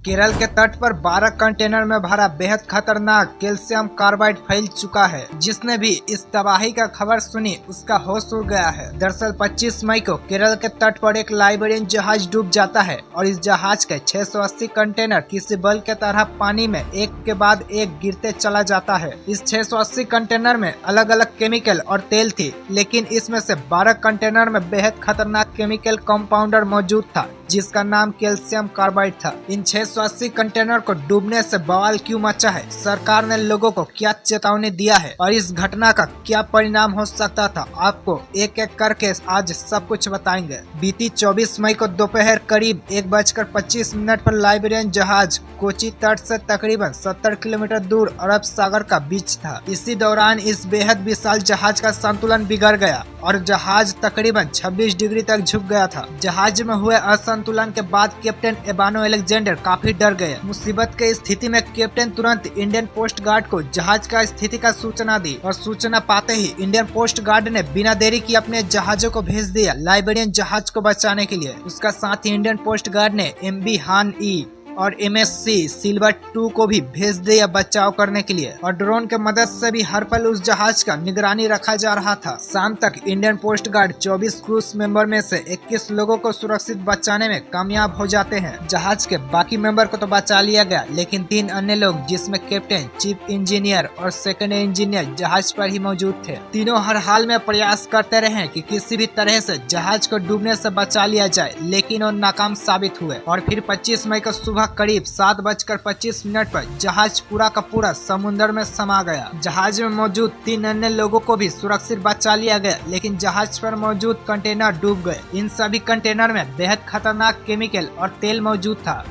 केरल के तट पर 12 कंटेनर में भरा बेहद खतरनाक कैल्शियम कार्बाइड फैल चुका है। जिसने भी इस तबाही का खबर सुनी उसका होश उड़ गया है। दरअसल 25 मई को केरल के तट पर एक लाइबेरियन जहाज डूब जाता है और इस जहाज के 680 कंटेनर किसी बल के तरह पानी में एक के बाद एक गिरते चला जाता है। इस 680 कंटेनर में अलग अलग केमिकल और तेल थी, लेकिन इसमें से 12 कंटेनर में बेहद खतरनाक केमिकल कंपाउंडर मौजूद था जिसका नाम कैल्शियम कार्बाइड था। इन 680 कंटेनर को डूबने से बवाल क्यों मचा है, सरकार ने लोगों को क्या चेतावनी दिया है और इस घटना का क्या परिणाम हो सकता था, आपको एक एक करके आज सब कुछ बताएंगे। बीती 24 मई को दोपहर करीब 1:25 पर लाइबेरियन जहाज कोची तट से तकरीबन 70 किलोमीटर दूर अरब सागर का बीच था। इसी दौरान इस बेहद विशाल जहाज का संतुलन बिगड़ गया और जहाज तकरीबन 26 डिग्री तक झुक गया था। जहाज में हुए असंतुलन के बाद कैप्टन एबानो अलेक्जेंडर काफी डर गए। मुसीबत के स्थिति में कैप्टन तुरंत इंडियन कोस्ट गार्ड को जहाज का स्थिति का सूचना दी और सूचना पाते ही इंडियन कोस्ट गार्ड ने बिना देरी किए अपने जहाजों को भेज दिया लाइबेरियन जहाज को बचाने के लिए। उसका साथ ही इंडियन कोस्ट गार्ड ने MV हान ई और MSC सिल्वर 2 को भी भेज दिया बचाव करने के लिए और ड्रोन के मदद से भी हर पल उस जहाज का निगरानी रखा जा रहा था। शाम तक Indian coast guard 24 crew member में से 21 लोगों को सुरक्षित बचाने में कामयाब हो जाते हैं। जहाज के बाकी मेंबर को तो बचा लिया गया, लेकिन 3 अन्य लोग जिसमें कैप्टन, चीफ इंजीनियर और सेकंड इंजीनियर जहाज पर ही मौजूद थे। तीनों हर हाल में प्रयास करते रहे कि किसी भी तरह से जहाज को डूबने से बचा लिया जाए, लेकिन वो नाकाम साबित हुए और फिर 25 मई को सुबह करीब 7:25 पर जहाज पूरा का पूरा समुद्र में समा गया। जहाज में मौजूद 3 अन्य लोगों को भी सुरक्षित बचा लिया गया, लेकिन जहाज पर मौजूद कंटेनर डूब गए। इन सभी कंटेनर में बेहद खतरनाक केमिकल और तेल मौजूद था।